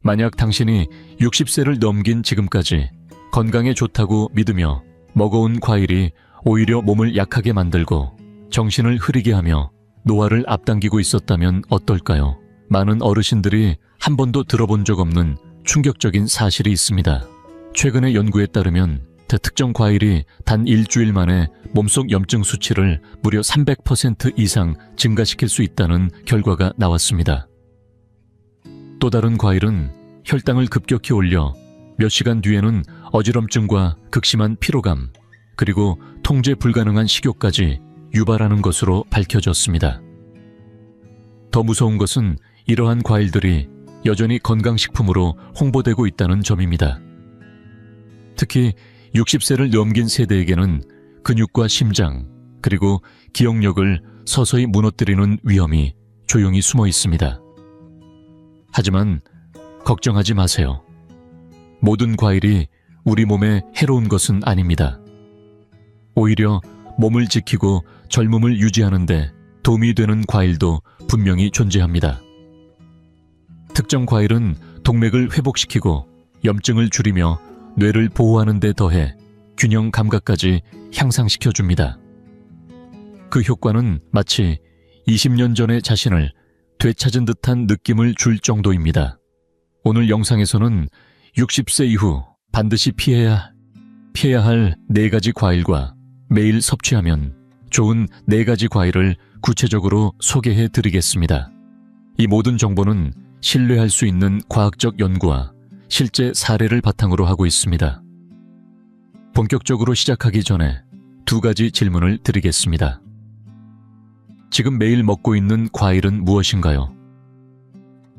만약 당신이 60세를 넘긴 지금까지 건강에 좋다고 믿으며 먹어온 과일이 오히려 몸을 약하게 만들고 정신을 흐리게 하며 노화를 앞당기고 있었다면 어떨까요? 많은 어르신들이 한 번도 들어본 적 없는 충격적인 사실이 있습니다. 최근의 연구에 따르면 특정 과일이 단 일주일 만에 몸속 염증 수치를 무려 300% 이상 증가시킬 수 있다는 결과가 나왔습니다. 또 다른 과일은 혈당을 급격히 올려 몇 시간 뒤에는 어지럼증과 극심한 피로감, 그리고 통제 불가능한 식욕까지 유발하는 것으로 밝혀졌습니다. 더 무서운 것은 이러한 과일들이 여전히 건강식품으로 홍보되고 있다는 점입니다. 특히 60세를 넘긴 세대에게는 근육과 심장, 그리고 기억력을 서서히 무너뜨리는 위험이 조용히 숨어 있습니다. 하지만 걱정하지 마세요. 모든 과일이 우리 몸에 해로운 것은 아닙니다. 오히려 몸을 지키고 젊음을 유지하는 데 도움이 되는 과일도 분명히 존재합니다. 특정 과일은 동맥을 회복시키고 염증을 줄이며 뇌를 보호하는 데 더해 균형 감각까지 향상시켜줍니다. 그 효과는 마치 20년 전의 자신을 되찾은 듯한 느낌을 줄 정도입니다. 오늘 영상에서는 60세 이후 반드시 피해야 할 4가지 과일과 매일 섭취하면 좋은 4가지 과일을 구체적으로 소개해 드리겠습니다. 이 모든 정보는 신뢰할 수 있는 과학적 연구와 실제 사례를 바탕으로 하고 있습니다. 본격적으로 시작하기 전에 2가지 질문을 드리겠습니다. 지금 매일 먹고 있는 과일은 무엇인가요?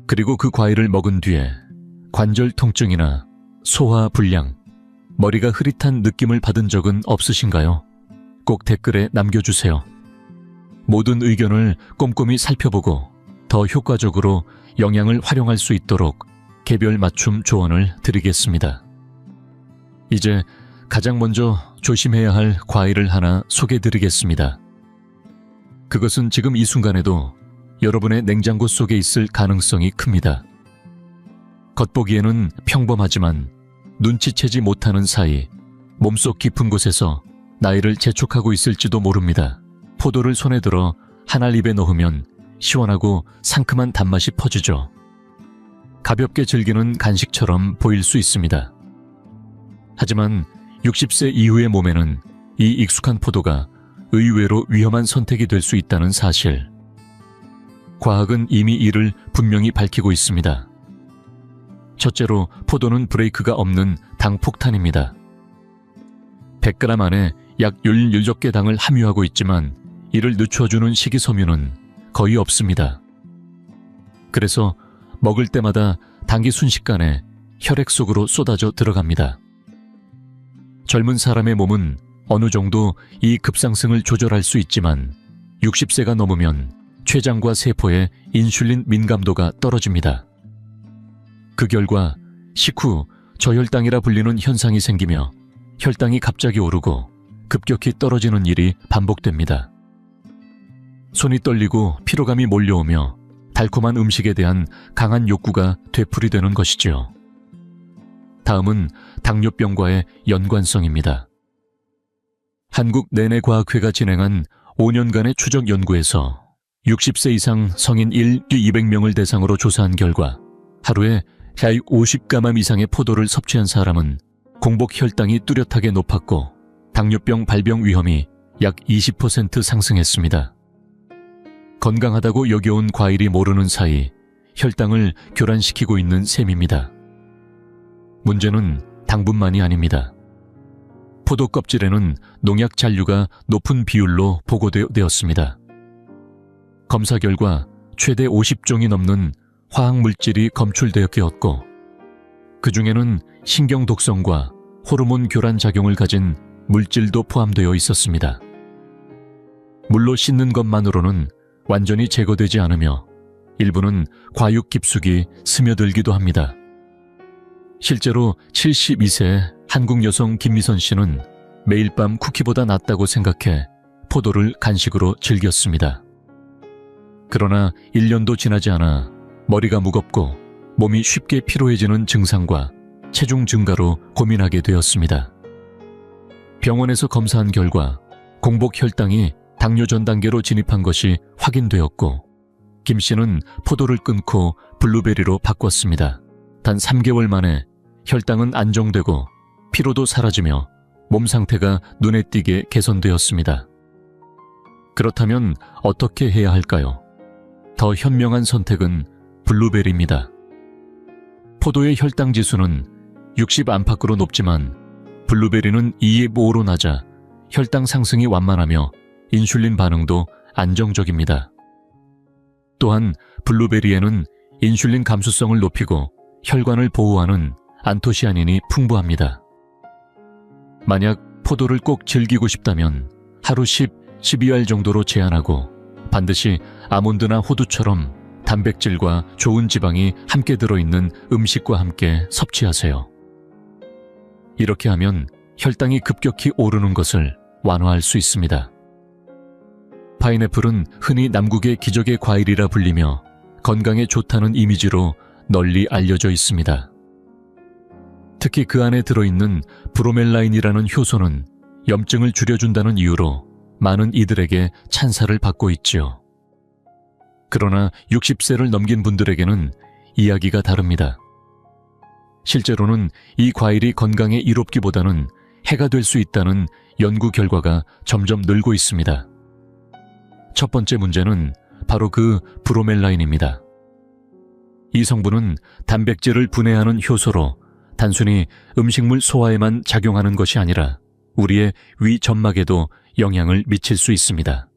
그리고 그 과일을 먹은 뒤에 관절 통증이나 소화 불량, 머리가 흐릿한 느낌을 받은 적은 없으신가요? 꼭 댓글에 남겨주세요. 모든 의견을 꼼꼼히 살펴보고 더 효과적으로 영양을 활용할 수 있도록 개별 맞춤 조언을 드리겠습니다. 이제 가장 먼저 조심해야 할 과일을 하나 소개드리겠습니다. 그것은 지금 이 순간에도 여러분의 냉장고 속에 있을 가능성이 큽니다. 겉보기에는 평범하지만 눈치채지 못하는 사이 몸속 깊은 곳에서 나이를 재촉하고 있을지도 모릅니다. 포도를 손에 들어 한 알 입에 넣으면 시원하고 상큼한 단맛이 퍼지죠. 가볍게 즐기는 간식처럼 보일 수 있습니다. 하지만 60세 이후의 몸에는 이 익숙한 포도가 의외로 위험한 선택이 될 수 있다는 사실. 과학은 이미 이를 분명히 밝히고 있습니다. 첫째로, 포도는 브레이크가 없는 당 폭탄입니다. 100g 안에 약 16개 당을 함유하고 있지만 이를 늦춰주는 식이섬유는 거의 없습니다. 그래서 먹을 때마다 당이 순식간에 혈액 속으로 쏟아져 들어갑니다. 젊은 사람의 몸은 어느 정도 이 급상승을 조절할 수 있지만 60세가 넘으면 췌장과 세포의 인슐린 민감도가 떨어집니다. 그 결과 식후 저혈당이라 불리는 현상이 생기며 혈당이 갑자기 오르고 급격히 떨어지는 일이 반복됩니다. 손이 떨리고 피로감이 몰려오며 달콤한 음식에 대한 강한 욕구가 되풀이되는 것이지요. 다음은 당뇨병과의 연관성입니다. 한국내내과학회가 진행한 5년간의 추적 연구에서 60세 이상 성인 200명을 대상으로 조사한 결과 하루에 약 50g 이상의 포도를 섭취한 사람은 공복 혈당이 뚜렷하게 높았고 당뇨병 발병 위험이 약 20% 상승했습니다. 건강하다고 여겨온 과일이 모르는 사이 혈당을 교란시키고 있는 셈입니다. 문제는 당분만이 아닙니다. 포도 껍질에는 농약 잔류가 높은 비율로 보고되었습니다. 검사 결과 최대 50종이 넘는 화학물질이 검출되었고 그 중에는 신경 독성과 호르몬 교란 작용을 가진 물질도 포함되어 있었습니다. 물로 씻는 것만으로는 완전히 제거되지 않으며 일부는 과육 깊숙이 스며들기도 합니다. 실제로 72세 한국 여성 김미선 씨는 매일 밤 쿠키보다 낫다고 생각해 포도를 간식으로 즐겼습니다. 그러나 1년도 지나지 않아 머리가 무겁고 몸이 쉽게 피로해지는 증상과 체중 증가로 고민하게 되었습니다. 병원에서 검사한 결과 공복 혈당이 당뇨 전 단계로 진입한 것이 확인되었고, 김 씨는 포도를 끊고 블루베리로 바꿨습니다. 단 3개월 만에 혈당은 안정되고 피로도 사라지며 몸 상태가 눈에 띄게 개선되었습니다. 그렇다면 어떻게 해야 할까요? 더 현명한 선택은 블루베리입니다. 포도의 혈당 지수는 60 안팎으로 높지만 블루베리는 2의 5로 낮아 혈당 상승이 완만하며 인슐린 반응도 안정적입니다. 또한 블루베리에는 인슐린 감수성을 높이고 혈관을 보호하는 안토시아닌이 풍부합니다. 만약 포도를 꼭 즐기고 싶다면 하루 10, 12알 정도로 제한하고 반드시 아몬드나 호두처럼 단백질과 좋은 지방이 함께 들어있는 음식과 함께 섭취하세요. 이렇게 하면 혈당이 급격히 오르는 것을 완화할 수 있습니다. 파인애플은 흔히 남국의 기적의 과일이라 불리며 건강에 좋다는 이미지로 널리 알려져 있습니다. 특히 그 안에 들어있는 브로멜라인이라는 효소는 염증을 줄여준다는 이유로 많은 이들에게 찬사를 받고 있지요. 그러나 60세를 넘긴 분들에게는 이야기가 다릅니다. 실제로는 이 과일이 건강에 이롭기보다는 해가 될 수 있다는 연구 결과가 점점 늘고 있습니다. 첫 번째 문제는 바로 그 브로멜라인입니다. 이 성분은 단백질을 분해하는 효소로 단순히 음식물 소화에만 작용하는 것이 아니라 우리의 위 점막에도 영향을 미칠 수 있습니다.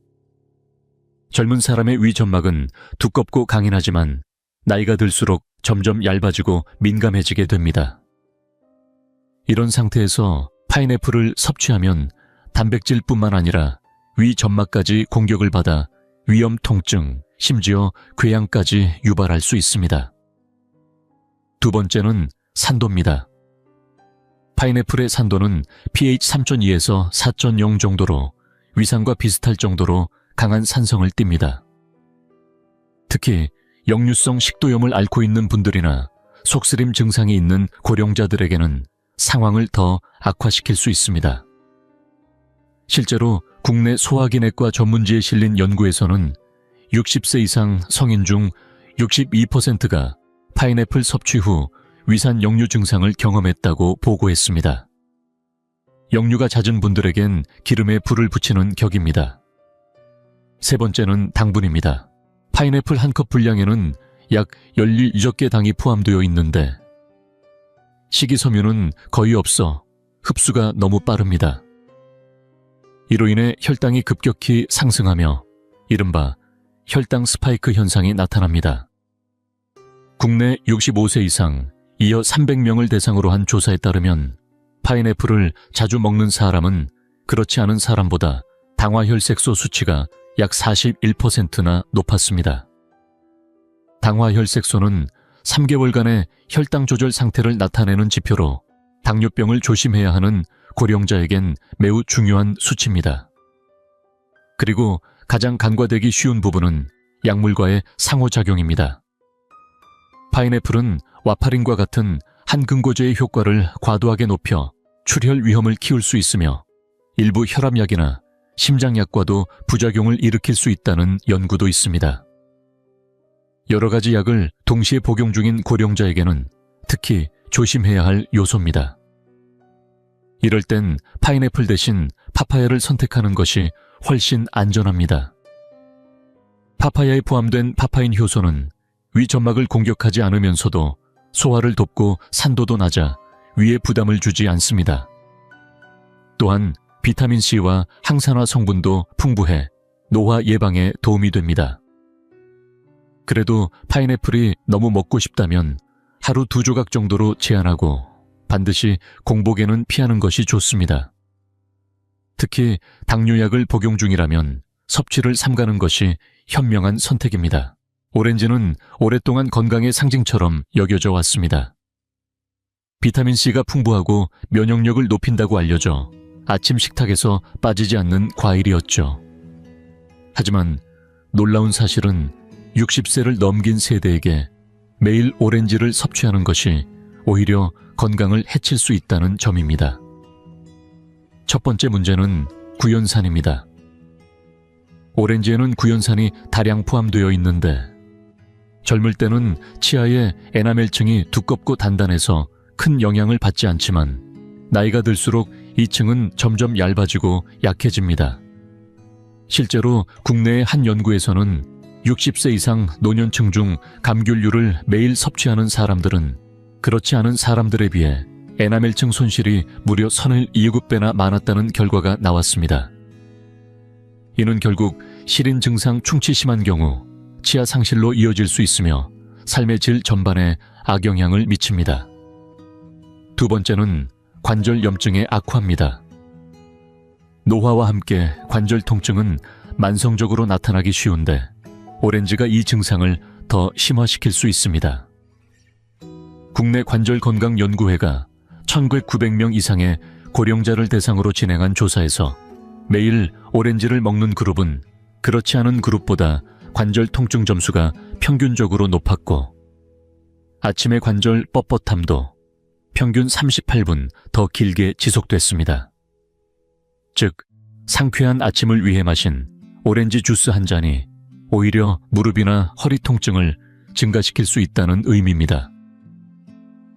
젊은 사람의 위 점막은 두껍고 강인하지만 나이가 들수록 점점 얇아지고 민감해지게 됩니다. 이런 상태에서 파인애플을 섭취하면 단백질뿐만 아니라 위 점막까지 공격을 받아 위염 통증, 심지어 궤양까지 유발할 수 있습니다. 두 번째는 산도입니다. 파인애플의 산도는 pH 3.2에서 4.0 정도로 위산과 비슷할 정도로 강한 산성을 띱니다. 특히 역류성 식도염을 앓고 있는 분들이나 속쓰림 증상이 있는 고령자들에게는 상황을 더 악화시킬 수 있습니다. 실제로 국내 소화기내과 전문지에 실린 연구에서는 60세 이상 성인 중 62%가 파인애플 섭취 후 위산 역류 증상을 경험했다고 보고했습니다. 역류가 잦은 분들에겐 기름에 불을 붙이는 격입니다. 세 번째는 당분입니다. 파인애플 한 컵 분량에는 약 16개 당이 포함되어 있는데 식이섬유는 거의 없어 흡수가 너무 빠릅니다. 이로 인해 혈당이 급격히 상승하며 이른바 혈당 스파이크 현상이 나타납니다. 국내 65세 이상 이어 300명을 대상으로 한 조사에 따르면 파인애플을 자주 먹는 사람은 그렇지 않은 사람보다 당화혈색소 수치가 약 41%나 높았습니다. 당화혈색소는 3개월간의 혈당 조절 상태를 나타내는 지표로 당뇨병을 조심해야 하는 고령자에겐 매우 중요한 수치입니다. 그리고 가장 간과되기 쉬운 부분은 약물과의 상호작용입니다. 파인애플은 와파린과 같은 한근고제의 효과를 과도하게 높여 출혈 위험을 키울 수 있으며 일부 혈압약이나 심장약과도 부작용을 일으킬 수 있다는 연구도 있습니다. 여러 가지 약을 동시에 복용 중인 고령자에게는 특히 조심해야 할 요소입니다. 이럴 땐 파인애플 대신 파파야를 선택하는 것이 훨씬 안전합니다. 파파야에 포함된 파파인 효소는 위 점막을 공격하지 않으면서도 소화를 돕고 산도도 낮아 위에 부담을 주지 않습니다. 또한 비타민C와 항산화 성분도 풍부해 노화 예방에 도움이 됩니다. 그래도 파인애플이 너무 먹고 싶다면 하루 2조각 정도로 제한하고 반드시 공복에는 피하는 것이 좋습니다. 특히 당뇨약을 복용 중이라면 섭취를 삼가는 것이 현명한 선택입니다. 오렌지는 오랫동안 건강의 상징처럼 여겨져 왔습니다. 비타민C가 풍부하고 면역력을 높인다고 알려져 아침 식탁에서 빠지지 않는 과일이었죠. 하지만 놀라운 사실은 60세를 넘긴 세대에게 매일 오렌지를 섭취하는 것이 오히려 건강을 해칠 수 있다는 점입니다. 첫 번째 문제는 구연산입니다. 오렌지에는 구연산이 다량 포함되어 있는데 젊을 때는 치아의 에나멜층이 두껍고 단단해서 큰 영향을 받지 않지만 나이가 들수록 이 층은 점점 얇아지고 약해집니다. 실제로 국내의 한 연구에서는 60세 이상 노년층 중 감귤류를 매일 섭취하는 사람들은 그렇지 않은 사람들에 비해 에나멜층 손실이 무려 1.7배나 많았다는 결과가 나왔습니다. 이는 결국 시린 증상 충치 심한 경우 치아 상실로 이어질 수 있으며 삶의 질 전반에 악영향을 미칩니다. 두 번째는 관절 염증의 악화입니다. 노화와 함께 관절 통증은 만성적으로 나타나기 쉬운데 오렌지가 이 증상을 더 심화시킬 수 있습니다. 국내 관절건강연구회가 1900명 이상의 고령자를 대상으로 진행한 조사에서 매일 오렌지를 먹는 그룹은 그렇지 않은 그룹보다 관절 통증 점수가 평균적으로 높았고 아침의 관절 뻣뻣함도 평균 38분 더 길게 지속됐습니다. 즉, 상쾌한 아침을 위해 마신 오렌지 주스 한 잔이 오히려 무릎이나 허리 통증을 증가시킬 수 있다는 의미입니다.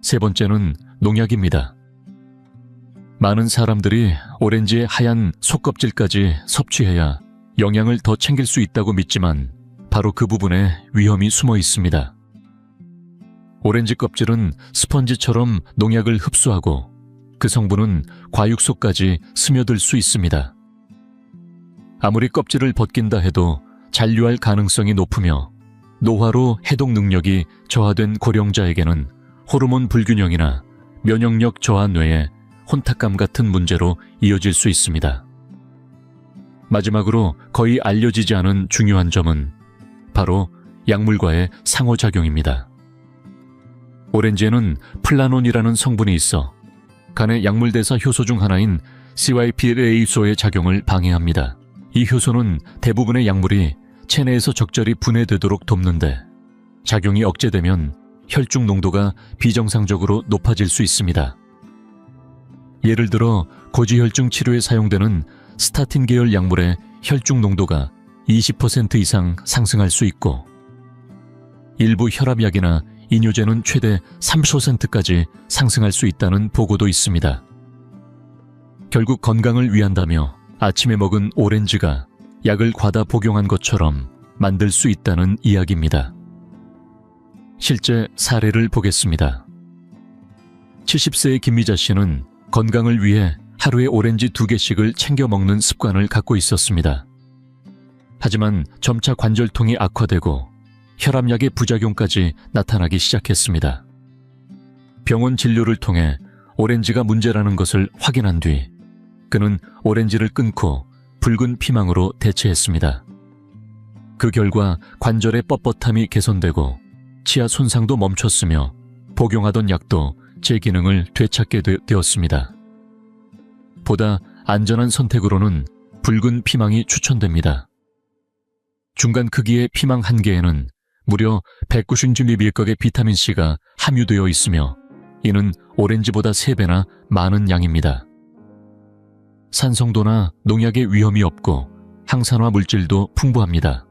세 번째는 농약입니다. 많은 사람들이 오렌지의 하얀 속껍질까지 섭취해야 영양을 더 챙길 수 있다고 믿지만 바로 그 부분에 위험이 숨어 있습니다. 오렌지 껍질은 스펀지처럼 농약을 흡수하고 그 성분은 과육 속까지 스며들 수 있습니다. 아무리 껍질을 벗긴다 해도 잔류할 가능성이 높으며 노화로 해독 능력이 저하된 고령자에게는 호르몬 불균형이나 면역력 저하 외에 혼탁감 같은 문제로 이어질 수 있습니다. 마지막으로 거의 알려지지 않은 중요한 점은 바로 약물과의 상호작용입니다. 오렌지에는 플라논이라는 성분이 있어 간의 약물대사 효소 중 하나인 CYP-A소의 작용을 방해합니다. 이 효소는 대부분의 약물이 체내에서 적절히 분해되도록 돕는데 작용이 억제되면 혈중 농도가 비정상적으로 높아질 수 있습니다. 예를 들어 고지혈증 치료에 사용되는 스타틴 계열 약물의 혈중 농도가 20% 이상 상승할 수 있고 일부 혈압약이나 이뇨제는 최대 30%까지 상승할 수 있다는 보고도 있습니다. 결국 건강을 위한다며 아침에 먹은 오렌지가 약을 과다 복용한 것처럼 만들 수 있다는 이야기입니다. 실제 사례를 보겠습니다. 70세의 김미자 씨는 건강을 위해 하루에 오렌지 2개씩을 챙겨 먹는 습관을 갖고 있었습니다. 하지만 점차 관절통이 악화되고 혈압약의 부작용까지 나타나기 시작했습니다. 병원 진료를 통해 오렌지가 문제라는 것을 확인한 뒤 그는 오렌지를 끊고 붉은 피망으로 대체했습니다. 그 결과 관절의 뻣뻣함이 개선되고 치아 손상도 멈췄으며 복용하던 약도 제 기능을 되찾게 되었습니다. 보다 안전한 선택으로는 붉은 피망이 추천됩니다. 중간 크기의 피망 한 개에는 무려 190mg의 비타민C가 함유되어 있으며 이는 오렌지보다 3배나 많은 양입니다. 산성도나 농약의 위험이 없고 항산화 물질도 풍부합니다.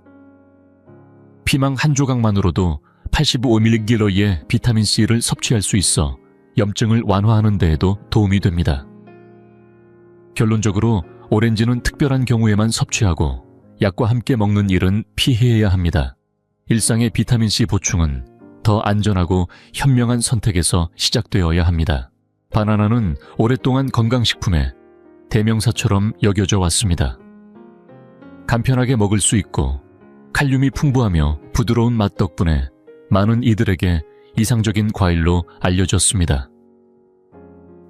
피망 한 조각만으로도 85mg의 비타민C를 섭취할 수 있어 염증을 완화하는 데에도 도움이 됩니다. 결론적으로 오렌지는 특별한 경우에만 섭취하고 약과 함께 먹는 일은 피해야 합니다. 일상의 비타민C 보충은 더 안전하고 현명한 선택에서 시작되어야 합니다. 바나나는 오랫동안 건강식품의 대명사처럼 여겨져 왔습니다. 간편하게 먹을 수 있고 칼륨이 풍부하며 부드러운 맛 덕분에 많은 이들에게 이상적인 과일로 알려졌습니다.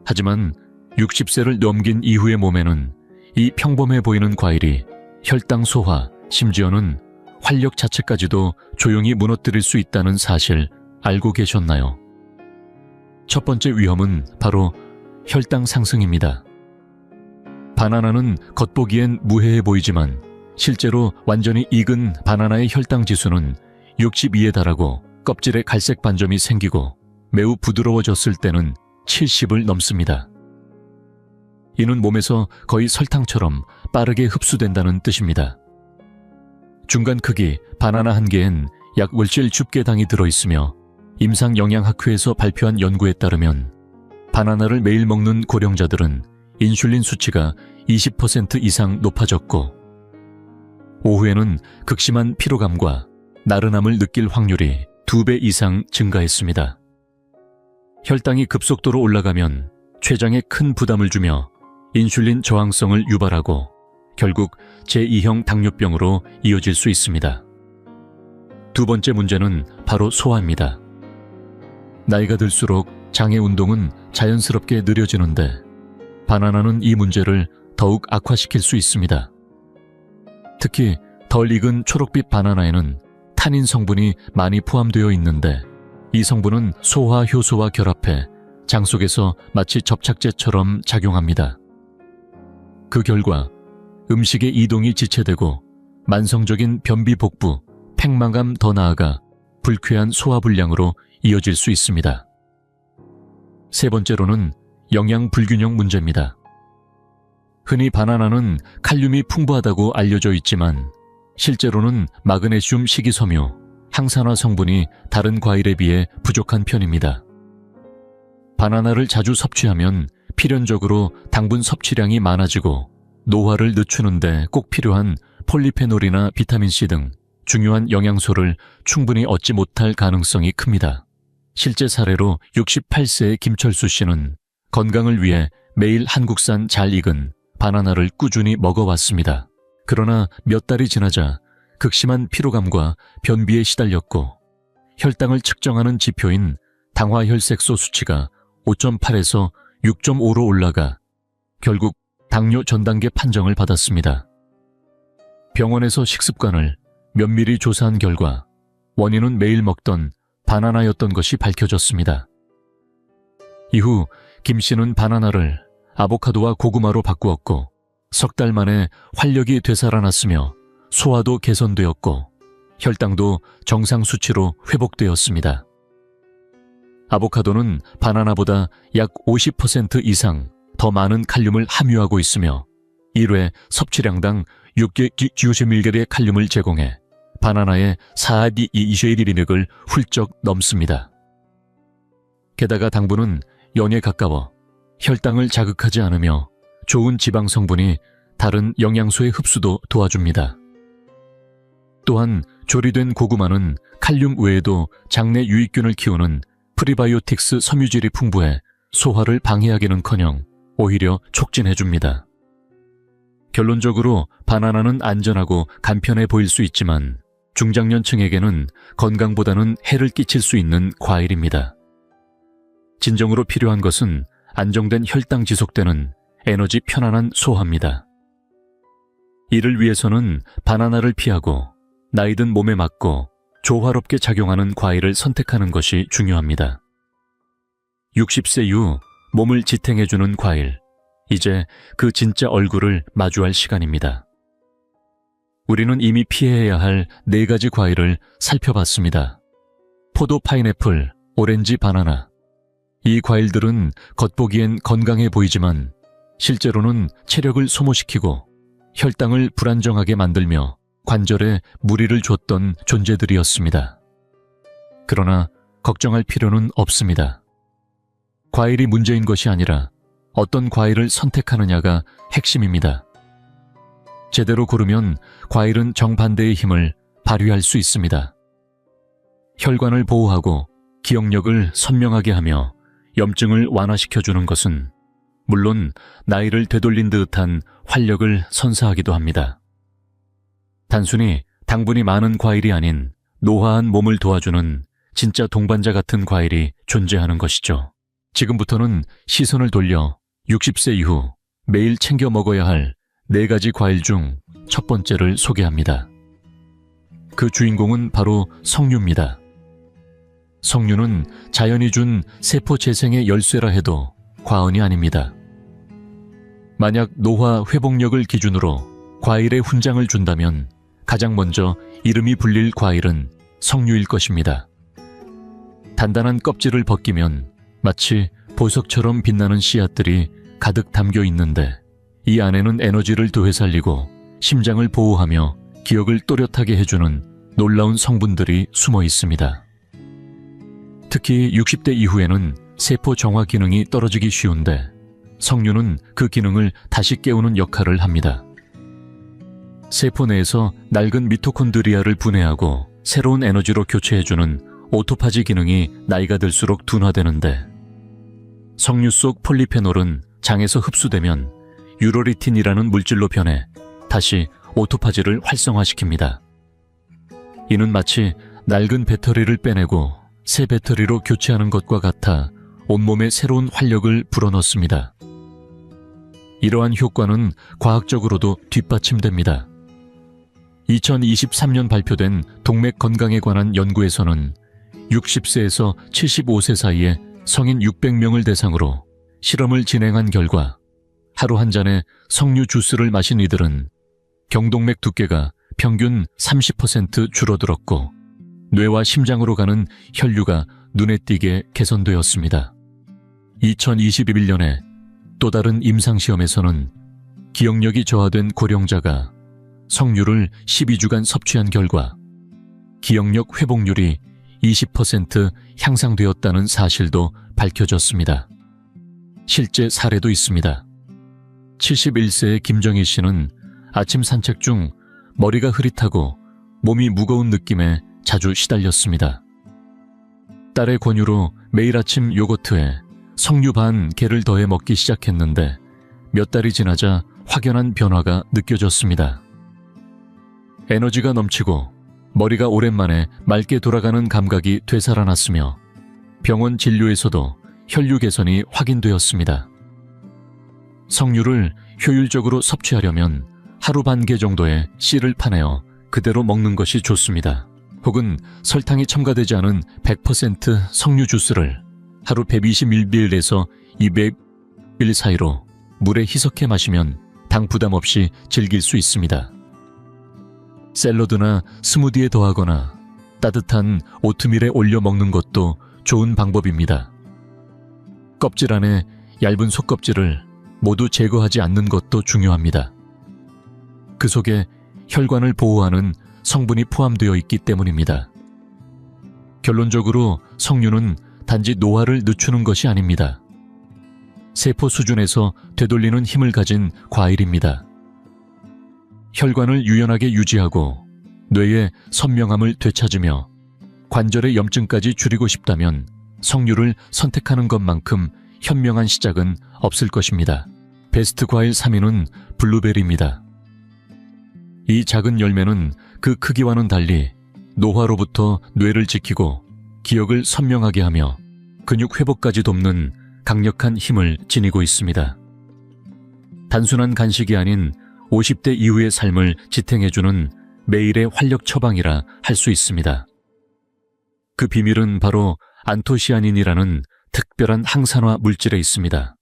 하지만 60세를 넘긴 이후의 몸에는 이 평범해 보이는 과일이 혈당 소화, 심지어는 활력 자체까지도 조용히 무너뜨릴 수 있다는 사실 알고 계셨나요? 첫 번째 위험은 바로 혈당 상승입니다. 바나나는 겉보기엔 무해해 보이지만 실제로 완전히 익은 바나나의 혈당 지수는 62에 달하고 껍질에 갈색 반점이 생기고 매우 부드러워졌을 때는 70을 넘습니다. 이는 몸에서 거의 설탕처럼 빠르게 흡수된다는 뜻입니다. 중간 크기 바나나 한 개엔 약 월실줍게당이 들어있으며 임상영양학회에서 발표한 연구에 따르면 바나나를 매일 먹는 고령자들은 인슐린 수치가 20% 이상 높아졌고 오후에는 극심한 피로감과 나른함을 느낄 확률이 2배 이상 증가했습니다. 혈당이 급속도로 올라가면 췌장에 큰 부담을 주며 인슐린 저항성을 유발하고 결국 제2형 당뇨병으로 이어질 수 있습니다. 두 번째 문제는 바로 소화입니다. 나이가 들수록 장의 운동은 자연스럽게 느려지는데 바나나는 이 문제를 더욱 악화시킬 수 있습니다. 특히 덜 익은 초록빛 바나나에는 타닌 성분이 많이 포함되어 있는데 이 성분은 소화 효소와 결합해 장 속에서 마치 접착제처럼 작용합니다. 그 결과 음식의 이동이 지체되고 만성적인 변비 복부, 팽만감 더 나아가 불쾌한 소화불량으로 이어질 수 있습니다. 세 번째로는 영양 불균형 문제입니다. 흔히 바나나는 칼륨이 풍부하다고 알려져 있지만 실제로는 마그네슘 식이섬유, 항산화 성분이 다른 과일에 비해 부족한 편입니다. 바나나를 자주 섭취하면 필연적으로 당분 섭취량이 많아지고 노화를 늦추는데 꼭 필요한 폴리페놀이나 비타민C 등 중요한 영양소를 충분히 얻지 못할 가능성이 큽니다. 실제 사례로 68세의 김철수 씨는 건강을 위해 매일 한국산 잘 익은 바나나를 꾸준히 먹어왔습니다. 그러나 몇 달이 지나자 극심한 피로감과 변비에 시달렸고 혈당을 측정하는 지표인 당화혈색소 수치가 5.8에서 6.5로 올라가 결국 당뇨 전단계 판정을 받았습니다. 병원에서 식습관을 면밀히 조사한 결과 원인은 매일 먹던 바나나였던 것이 밝혀졌습니다. 이후 김 씨는 바나나를 아보카도와 고구마로 바꾸었고 석 달 만에 활력이 되살아났으며 소화도 개선되었고 혈당도 정상 수치로 회복되었습니다. 아보카도는 바나나보다 약 50% 이상 더 많은 칼륨을 함유하고 있으며 1회 섭취량당 690mg의 칼륨을 제공해 바나나의 4D21을 훌쩍 넘습니다. 게다가 당분은 연에 가까워 혈당을 자극하지 않으며 좋은 지방 성분이 다른 영양소의 흡수도 도와줍니다. 또한 조리된 고구마는 칼륨 외에도 장내 유익균을 키우는 프리바이오틱스 섬유질이 풍부해 소화를 방해하기는커녕 오히려 촉진해줍니다. 결론적으로 바나나는 안전하고 간편해 보일 수 있지만 중장년층에게는 건강보다는 해를 끼칠 수 있는 과일입니다. 진정으로 필요한 것은 안정된 혈당 지속되는 에너지 편안한 소화입니다. 이를 위해서는 바나나를 피하고 나이든 몸에 맞고 조화롭게 작용하는 과일을 선택하는 것이 중요합니다. 60세 이후 몸을 지탱해주는 과일, 이제 그 진짜 얼굴을 마주할 시간입니다. 우리는 이미 피해야 할 4가지 과일을 살펴봤습니다. 포도, 파인애플, 오렌지, 바나나. 이 과일들은 겉보기엔 건강해 보이지만 실제로는 체력을 소모시키고 혈당을 불안정하게 만들며 관절에 무리를 줬던 존재들이었습니다. 그러나 걱정할 필요는 없습니다. 과일이 문제인 것이 아니라 어떤 과일을 선택하느냐가 핵심입니다. 제대로 고르면 과일은 정반대의 힘을 발휘할 수 있습니다. 혈관을 보호하고 기억력을 선명하게 하며 염증을 완화시켜주는 것은 물론 나이를 되돌린 듯한 활력을 선사하기도 합니다. 단순히 당분이 많은 과일이 아닌 노화한 몸을 도와주는 진짜 동반자 같은 과일이 존재하는 것이죠. 지금부터는 시선을 돌려 60세 이후 매일 챙겨 먹어야 할 4가지 과일 중 첫 번째를 소개합니다. 그 주인공은 바로 석류입니다. 석류는 자연이 준 세포 재생의 열쇠라 해도 과언이 아닙니다. 만약 노화 회복력을 기준으로 과일에 훈장을 준다면 가장 먼저 이름이 불릴 과일은 석류일 것입니다. 단단한 껍질을 벗기면 마치 보석처럼 빛나는 씨앗들이 가득 담겨 있는데, 이 안에는 에너지를 되살리고 심장을 보호하며 기억을 또렷하게 해주는 놀라운 성분들이 숨어 있습니다. 특히 60대 이후에는 세포 정화 기능이 떨어지기 쉬운데, 석류는 그 기능을 다시 깨우는 역할을 합니다. 세포 내에서 낡은 미토콘드리아를 분해하고 새로운 에너지로 교체해주는 오토파지 기능이 나이가 들수록 둔화되는데, 석류 속 폴리페놀은 장에서 흡수되면 유로리틴이라는 물질로 변해 다시 오토파지를 활성화시킵니다. 이는 마치 낡은 배터리를 빼내고 새 배터리로 교체하는 것과 같아 온몸에 새로운 활력을 불어넣습니다. 이러한 효과는 과학적으로도 뒷받침됩니다. 2023년 발표된 동맥 건강에 관한 연구에서는 60세에서 75세 사이에 성인 600명을 대상으로 실험을 진행한 결과, 하루 한 잔의 석류 주스를 마신 이들은 경동맥 두께가 평균 30% 줄어들었고, 뇌와 심장으로 가는 혈류가 눈에 띄게 개선되었습니다. 2021년에 또 다른 임상시험에서는 기억력이 저하된 고령자가 석류를 12주간 섭취한 결과 기억력 회복률이 20% 향상되었다는 사실도 밝혀졌습니다. 실제 사례도 있습니다. 71세의 김정희 씨는 아침 산책 중 머리가 흐릿하고 몸이 무거운 느낌에 자주 시달렸습니다. 딸의 권유로 매일 아침 요거트에 석류 반 개를 더해 먹기 시작했는데, 몇 달이 지나자 확연한 변화가 느껴졌습니다. 에너지가 넘치고 머리가 오랜만에 맑게 돌아가는 감각이 되살아났으며, 병원 진료에서도 혈류 개선이 확인되었습니다. 석류를 효율적으로 섭취하려면 하루 반 개 정도의 씨를 파내어 그대로 먹는 것이 좋습니다. 혹은 설탕이 첨가되지 않은 100% 석류 주스를 하루 121ml에서 200ml 사이로 물에 희석해 마시면 당 부담 없이 즐길 수 있습니다. 샐러드나 스무디에 더하거나 따뜻한 오트밀에 올려 먹는 것도 좋은 방법입니다. 껍질 안에 얇은 속껍질을 모두 제거하지 않는 것도 중요합니다. 그 속에 혈관을 보호하는 성분이 포함되어 있기 때문입니다. 결론적으로 석류는 단지 노화를 늦추는 것이 아닙니다. 세포 수준에서 되돌리는 힘을 가진 과일입니다. 혈관을 유연하게 유지하고 뇌의 선명함을 되찾으며 관절의 염증까지 줄이고 싶다면 석류를 선택하는 것만큼 현명한 시작은 없을 것입니다. 베스트 과일 3위는 블루베리입니다. 이 작은 열매는 그 크기와는 달리 노화로부터 뇌를 지키고 기억을 선명하게 하며 근육 회복까지 돕는 강력한 힘을 지니고 있습니다. 단순한 간식이 아닌 50대 이후의 삶을 지탱해주는 매일의 활력 처방이라 할 수 있습니다. 그 비밀은 바로 안토시아닌이라는 특별한 항산화 물질에 있습니다.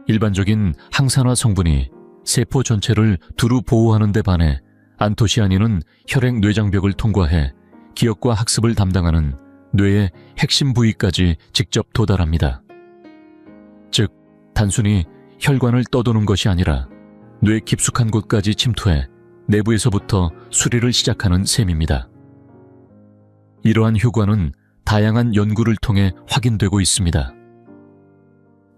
일반적인 항산화 성분이 세포 전체를 두루 보호하는 데 반해 안토시아닌은 혈액 뇌장벽을 통과해 기억과 학습을 담당하는 뇌의 핵심 부위까지 직접 도달합니다. 즉, 단순히 혈관을 떠도는 것이 아니라 뇌 깊숙한 곳까지 침투해 내부에서부터 수리를 시작하는 셈입니다. 이러한 효과는 다양한 연구를 통해 확인되고 있습니다.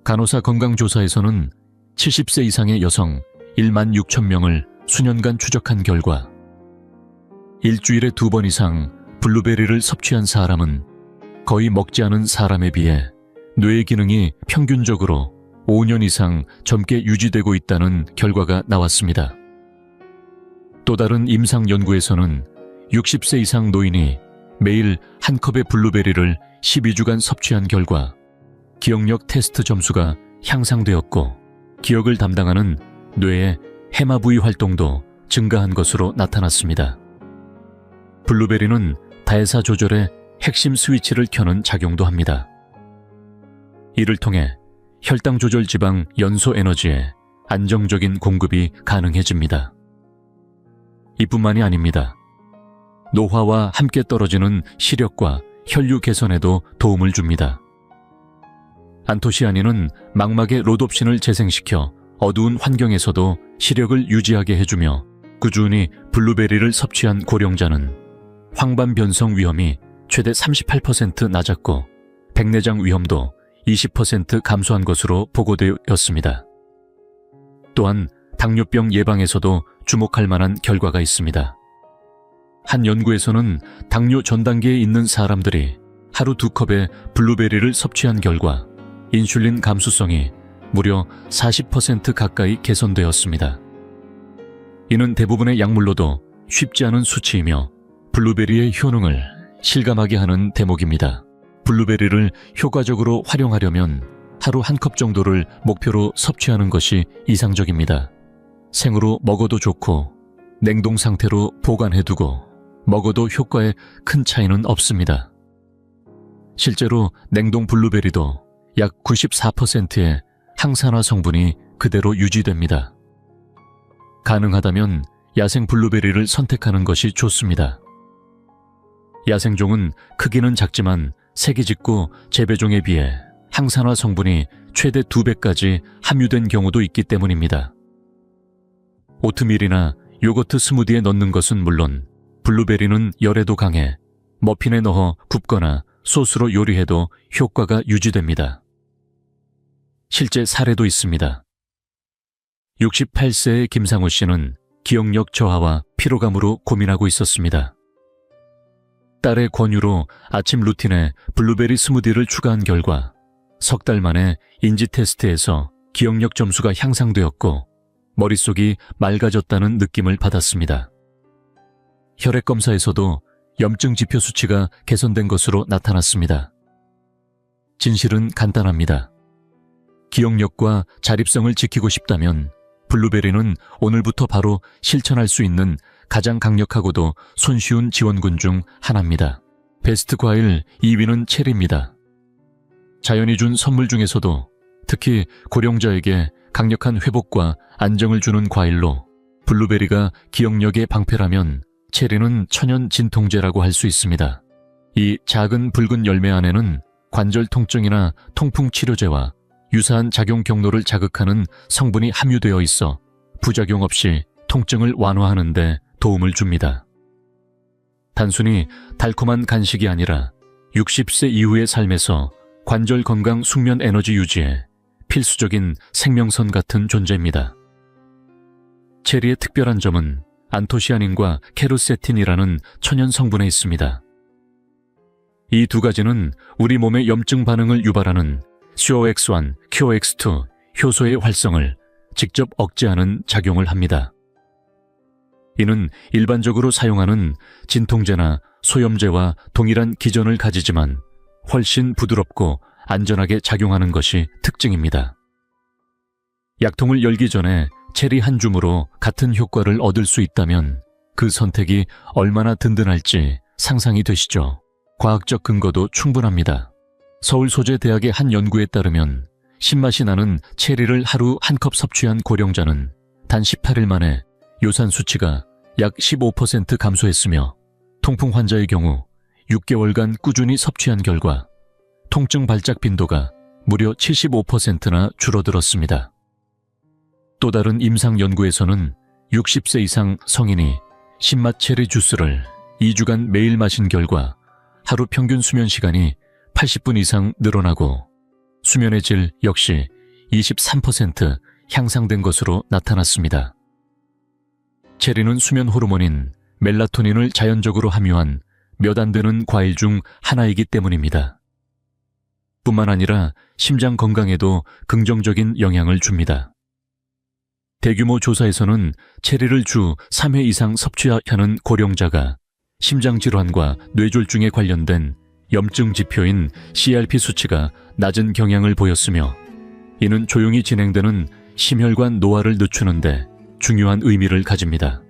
간호사 건강조사에서는 70세 이상의 여성 1만 6천 명을 수년간 추적한 결과 일주일에 2번 이상 블루베리를 섭취한 사람은 거의 먹지 않은 사람에 비해 뇌의 기능이 평균적으로 5년 이상 젊게 유지되고 있다는 결과가 나왔습니다. 또 다른 임상 연구에서는 60세 이상 노인이 매일 한 컵의 블루베리를 12주간 섭취한 결과 기억력 테스트 점수가 향상되었고 기억을 담당하는 뇌의 해마 부위 활동도 증가한 것으로 나타났습니다. 블루베리는代謝 조절의 핵심 스위치를 켜는 작용도 합니다. 이를 통해 혈당 조절 지방 연소 에너지의 안정적인 공급이 가능해집니다. 이뿐만이 아닙니다. 노화와 함께 떨어지는 시력과 혈류 개선에도 도움을 줍니다. 안토시아닌은 망막의 로놉신을 재생시켜 어두운 환경에서도 시력을 유지하게 해주며 꾸준히 블루베리를 섭취한 고령자는 황반 변성 위험이 최대 38% 낮았고 백내장 위험도 20% 감소한 것으로 보고되었습니다. 또한 당뇨병 예방에서도 주목할 만한 결과가 있습니다. 한 연구에서는 당뇨 전 단계에 있는 사람들이 하루 2컵의 블루베리를 섭취한 결과 인슐린 감수성이 무려 40% 가까이 개선되었습니다. 이는 대부분의 약물로도 쉽지 않은 수치이며 블루베리의 효능을 실감하게 하는 대목입니다. 블루베리를 효과적으로 활용하려면 하루 1컵 정도를 목표로 섭취하는 것이 이상적입니다. 생으로 먹어도 좋고 냉동 상태로 보관해두고 먹어도 효과에 큰 차이는 없습니다. 실제로 냉동 블루베리도 약 94%의 항산화 성분이 그대로 유지됩니다. 가능하다면 야생 블루베리를 선택하는 것이 좋습니다. 야생종은 크기는 작지만 세기짓고 재배종에 비해 항산화 성분이 최대 2배까지 함유된 경우도 있기 때문입니다. 오트밀이나 요거트 스무디에 넣는 것은 물론 블루베리는 열에도 강해 머핀에 넣어 굽거나 소스로 요리해도 효과가 유지됩니다. 실제 사례도 있습니다. 68세의 김상우 씨는 기억력 저하와 피로감으로 고민하고 있었습니다. 딸의 권유로 아침 루틴에 블루베리 스무디를 추가한 결과 석 달 만에 인지 테스트에서 기억력 점수가 향상되었고 머릿속이 맑아졌다는 느낌을 받았습니다. 혈액 검사에서도 염증 지표 수치가 개선된 것으로 나타났습니다. 진실은 간단합니다. 기억력과 자립성을 지키고 싶다면 블루베리는 오늘부터 바로 실천할 수 있는 가장 강력하고도 손쉬운 지원군 중 하나입니다. 베스트 과일 2위는 체리입니다. 자연이 준 선물 중에서도 특히 고령자에게 강력한 회복과 안정을 주는 과일로 블루베리가 기억력의 방패라면 체리는 천연 진통제라고 할 수 있습니다. 이 작은 붉은 열매 안에는 관절 통증이나 통풍 치료제와 유사한 작용 경로를 자극하는 성분이 함유되어 있어 부작용 없이 통증을 완화하는 데 도움을 줍니다. 단순히 달콤한 간식이 아니라 60세 이후의 삶에서 관절 건강, 숙면 에너지 유지에 필수적인 생명선 같은 존재입니다. 체리의 특별한 점은 안토시아닌과 케르세틴이라는 천연 성분에 있습니다. 이 두 가지는 우리 몸의 염증 반응을 유발하는 COX1, QX2 효소의 활성을 직접 억제하는 작용을 합니다. 이는 일반적으로 사용하는 진통제나 소염제와 동일한 기전을 가지지만 훨씬 부드럽고 안전하게 작용하는 것이 특징입니다. 약통을 열기 전에 체리 한 줌으로 같은 효과를 얻을 수 있다면 그 선택이 얼마나 든든할지 상상이 되시죠? 과학적 근거도 충분합니다. 서울소재대학의 한 연구에 따르면 신맛이 나는 체리를 하루 1컵 섭취한 고령자는 단 18일 만에 요산 수치가 약 15% 감소했으며 통풍 환자의 경우 6개월간 꾸준히 섭취한 결과 통증 발작 빈도가 무려 75%나 줄어들었습니다. 또 다른 임상 연구에서는 60세 이상 성인이 신맛 체리 주스를 2주간 매일 마신 결과 하루 평균 수면 시간이 80분 이상 늘어나고 수면의 질 역시 23% 향상된 것으로 나타났습니다. 체리는 수면 호르몬인 멜라토닌을 자연적으로 함유한 몇 안 되는 과일 중 하나이기 때문입니다. 뿐만 아니라 심장 건강에도 긍정적인 영향을 줍니다. 대규모 조사에서는 체리를 주 3회 이상 섭취하는 고령자가 심장질환과 뇌졸중에 관련된 염증 지표인 CRP 수치가 낮은 경향을 보였으며 이는 조용히 진행되는 심혈관 노화를 늦추는데 중요한 의미를 가집니다.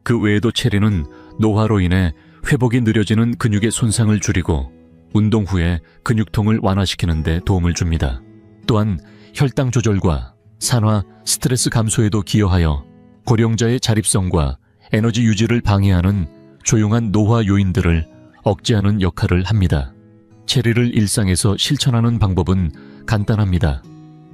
그 외에도 체리는 노화로 인해 회복이 느려지는 근육의 손상을 줄이고 운동 후에 근육통을 완화시키는 데 도움을 줍니다. 또한 혈당 조절과 산화, 스트레스 감소에도 기여하여 고령자의 자립성과 에너지 유지를 방해하는 조용한 노화 요인들을 억제하는 역할을 합니다. 체리를 일상에서 실천하는 방법은 간단합니다.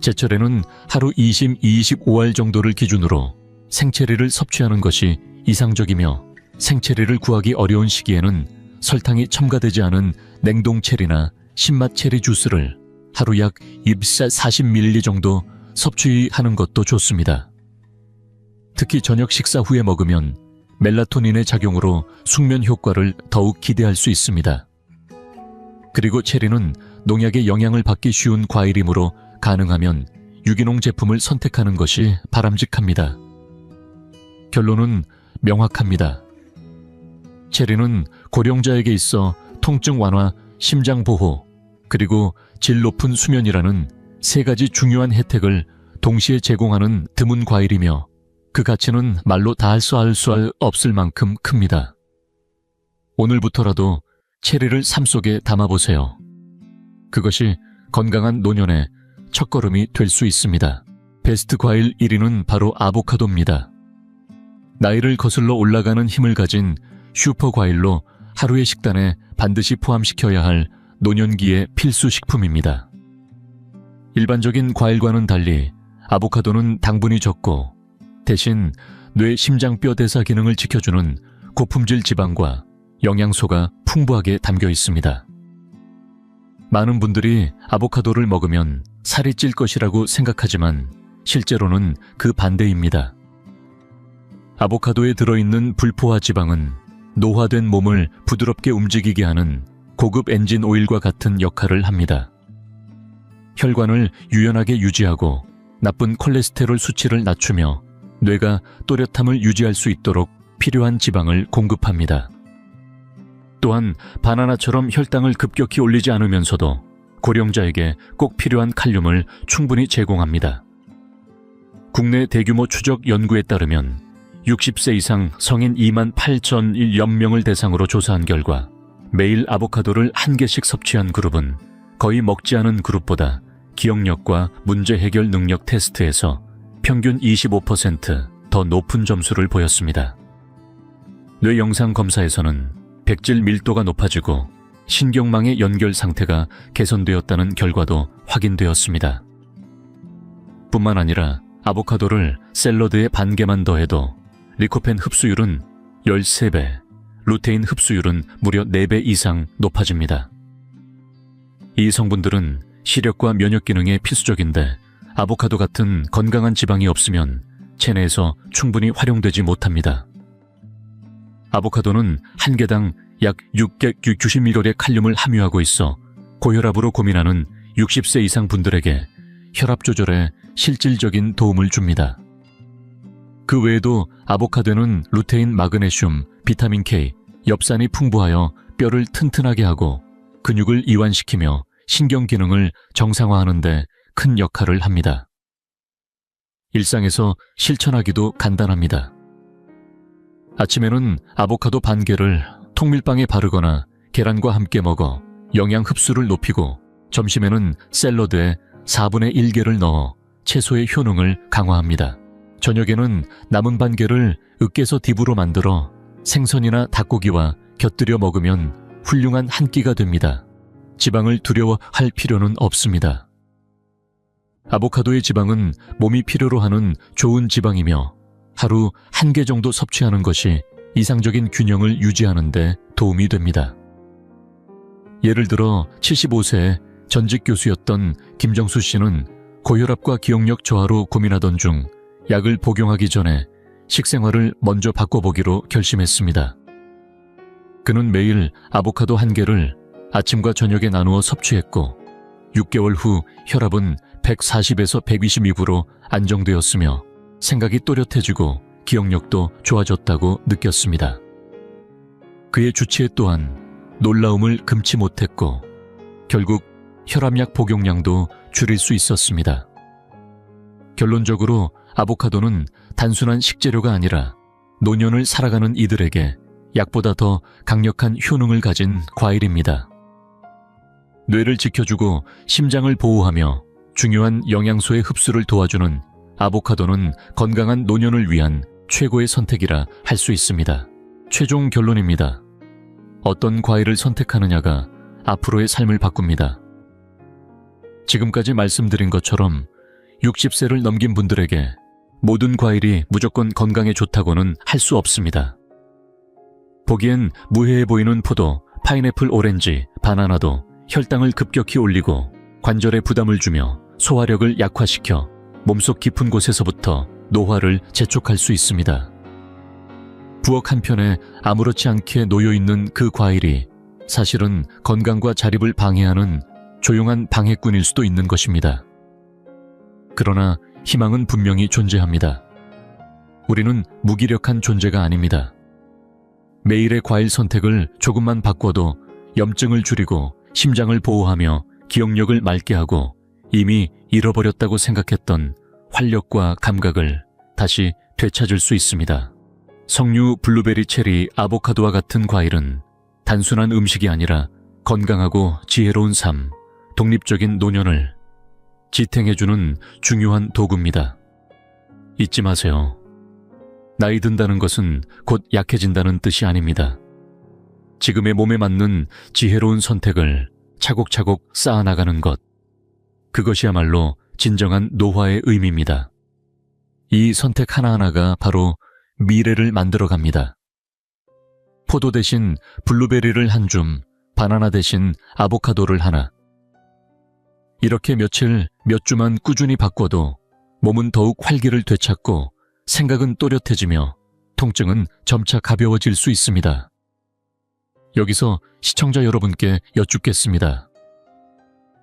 제철에는 하루 20-25알 정도를 기준으로 생체리를 섭취하는 것이 이상적이며, 생체리를 구하기 어려운 시기에는 설탕이 첨가되지 않은 냉동 체리나 신맛 체리 주스를 하루 약 40ml 정도 섭취하는 것도 좋습니다. 특히 저녁 식사 후에 먹으면 멜라토닌의 작용으로 숙면 효과를 더욱 기대할 수 있습니다. 그리고 체리는 농약의 영향을 받기 쉬운 과일이므로 가능하면 유기농 제품을 선택하는 것이 바람직합니다. 결론은 명확합니다. 체리는 고령자에게 있어 통증 완화, 심장 보호, 그리고 질 높은 수면이라는 세 가지 중요한 혜택을 동시에 제공하는 드문 과일이며, 그 가치는 말로 다 할 수 없을 만큼 큽니다. 오늘부터라도 체리를 삶 속에 담아보세요. 그것이 건강한 노년의 첫걸음이 될 수 있습니다. 베스트 과일 1위는 바로 아보카도입니다. 나이를 거슬러 올라가는 힘을 가진 슈퍼 과일로 하루의 식단에 반드시 포함시켜야 할 노년기의 필수 식품입니다. 일반적인 과일과는 달리 아보카도는 당분이 적고, 대신 뇌, 심장, 뼈 대사 기능을 지켜주는 고품질 지방과 영양소가 풍부하게 담겨 있습니다. 많은 분들이 아보카도를 먹으면 살이 찔 것이라고 생각하지만 실제로는 그 반대입니다. 아보카도에 들어있는 불포화 지방은 노화된 몸을 부드럽게 움직이게 하는 고급 엔진 오일과 같은 역할을 합니다. 혈관을 유연하게 유지하고 나쁜 콜레스테롤 수치를 낮추며 뇌가 또렷함을 유지할 수 있도록 필요한 지방을 공급합니다. 또한 바나나처럼 혈당을 급격히 올리지 않으면서도 고령자에게 꼭 필요한 칼륨을 충분히 제공합니다. 국내 대규모 추적 연구에 따르면 60세 이상 성인 28,000여 명을 대상으로 조사한 결과 매일 아보카도를 한 개씩 섭취한 그룹은 거의 먹지 않은 그룹보다 기억력과 문제 해결 능력 테스트에서 평균 25% 더 높은 점수를 보였습니다. 뇌 영상 검사에서는 백질 밀도가 높아지고 신경망의 연결 상태가 개선되었다는 결과도 확인되었습니다. 뿐만 아니라 아보카도를 샐러드에 반 개만 더해도 리코펜 흡수율은 13배, 루테인 흡수율은 무려 4배 이상 높아집니다. 이 성분들은 시력과 면역 기능에 필수적인데, 아보카도 같은 건강한 지방이 없으면 체내에서 충분히 활용되지 못합니다. 아보카도는 한 개당 약 690mg의 칼륨을 함유하고 있어 고혈압으로 고민하는 60세 이상 분들에게 혈압 조절에 실질적인 도움을 줍니다. 그 외에도 아보카도는 루테인, 마그네슘, 비타민 K, 엽산이 풍부하여 뼈를 튼튼하게 하고 근육을 이완시키며 신경 기능을 정상화하는 데 큰 역할을 합니다. 일상에서 실천하기도 간단합니다. 아침에는 아보카도 반 개를 통밀빵에 바르거나 계란과 함께 먹어 영양 흡수를 높이고, 점심에는 샐러드에 4분의 1개를 넣어 채소의 효능을 강화합니다. 저녁에는 남은 반 개를 으깨서 딥으로 만들어 생선이나 닭고기와 곁들여 먹으면 훌륭한 한 끼가 됩니다. 지방을 두려워할 필요는 없습니다. 아보카도의 지방은 몸이 필요로 하는 좋은 지방이며, 하루 한 개 정도 섭취하는 것이 이상적인 균형을 유지하는 데 도움이 됩니다. 예를 들어 75세의 전직 교수였던 김정수 씨는 고혈압과 기억력 저하로 고민하던 중 약을 복용하기 전에 식생활을 먼저 바꿔보기로 결심했습니다. 그는 매일 아보카도 한 개를 아침과 저녁에 나누어 섭취했고, 6개월 후 혈압은 140에서 120 안정되었으며 생각이 또렷해지고 기억력도 좋아졌다고 느꼈습니다. 그의 주치의 또한 놀라움을 금치 못했고, 결국 혈압약 복용량도 줄일 수 있었습니다. 결론적으로 아보카도는 단순한 식재료가 아니라 노년을 살아가는 이들에게 약보다 더 강력한 효능을 가진 과일입니다. 뇌를 지켜주고 심장을 보호하며 중요한 영양소의 흡수를 도와주는 아보카도는 건강한 노년을 위한 최고의 선택이라 할 수 있습니다. 최종 결론입니다. 어떤 과일을 선택하느냐가 앞으로의 삶을 바꿉니다. 지금까지 말씀드린 것처럼 60세를 넘긴 분들에게 모든 과일이 무조건 건강에 좋다고는 할 수 없습니다. 보기엔 무해해 보이는 포도, 파인애플, 오렌지, 바나나도 혈당을 급격히 올리고 관절에 부담을 주며 소화력을 약화시켜 몸속 깊은 곳에서부터 노화를 재촉할 수 있습니다. 부엌 한편에 아무렇지 않게 놓여있는 그 과일이 사실은 건강과 자립을 방해하는 조용한 방해꾼일 수도 있는 것입니다. 그러나 희망은 분명히 존재합니다. 우리는 무기력한 존재가 아닙니다. 매일의 과일 선택을 조금만 바꿔도 염증을 줄이고 심장을 보호하며 기억력을 맑게 하고 이미 잃어버렸다고 생각했던 활력과 감각을 다시 되찾을 수 있습니다. 석류, 블루베리, 체리, 아보카도와 같은 과일은 단순한 음식이 아니라 건강하고 지혜로운 삶, 독립적인 노년을 지탱해주는 중요한 도구입니다. 잊지 마세요. 나이 든다는 것은 곧 약해진다는 뜻이 아닙니다. 지금의 몸에 맞는 지혜로운 선택을 차곡차곡 쌓아나가는 것, 그것이야말로 진정한 노화의 의미입니다. 이 선택 하나하나가 바로 미래를 만들어갑니다. 포도 대신 블루베리를 한 줌, 바나나 대신 아보카도를 하나. 이렇게 며칠, 몇 주만 꾸준히 바꿔도 몸은 더욱 활기를 되찾고 생각은 또렷해지며 통증은 점차 가벼워질 수 있습니다. 여기서 시청자 여러분께 여쭙겠습니다.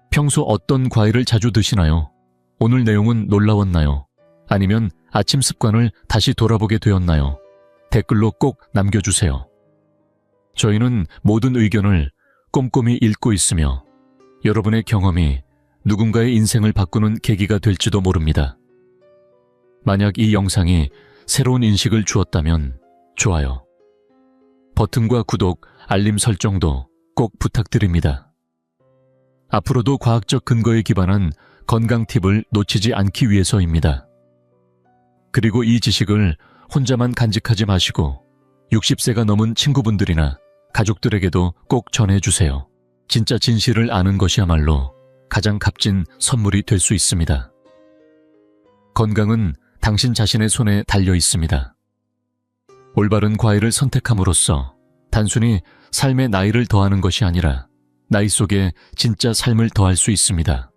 평소 어떤 과일을 자주 드시나요? 오늘 내용은 놀라웠나요? 아니면 아침 습관을 다시 돌아보게 되었나요? 댓글로 꼭 남겨주세요. 저희는 모든 의견을 꼼꼼히 읽고 있으며 여러분의 경험이 누군가의 인생을 바꾸는 계기가 될지도 모릅니다. 만약 이 영상이 새로운 인식을 주었다면 좋아요, 버튼과 구독, 알림 설정도 꼭 부탁드립니다. 앞으로도 과학적 근거에 기반한 건강 팁을 놓치지 않기 위해서입니다. 그리고 이 지식을 혼자만 간직하지 마시고 60세가 넘은 친구분들이나 가족들에게도 꼭 전해주세요. 진짜 진실을 아는 것이야말로 가장 값진 선물이 될 수 있습니다. 건강은 당신 자신의 손에 달려 있습니다. 올바른 과일을 선택함으로써 단순히 삶의 나이를 더하는 것이 아니라 나이 속에 진짜 삶을 더할 수 있습니다.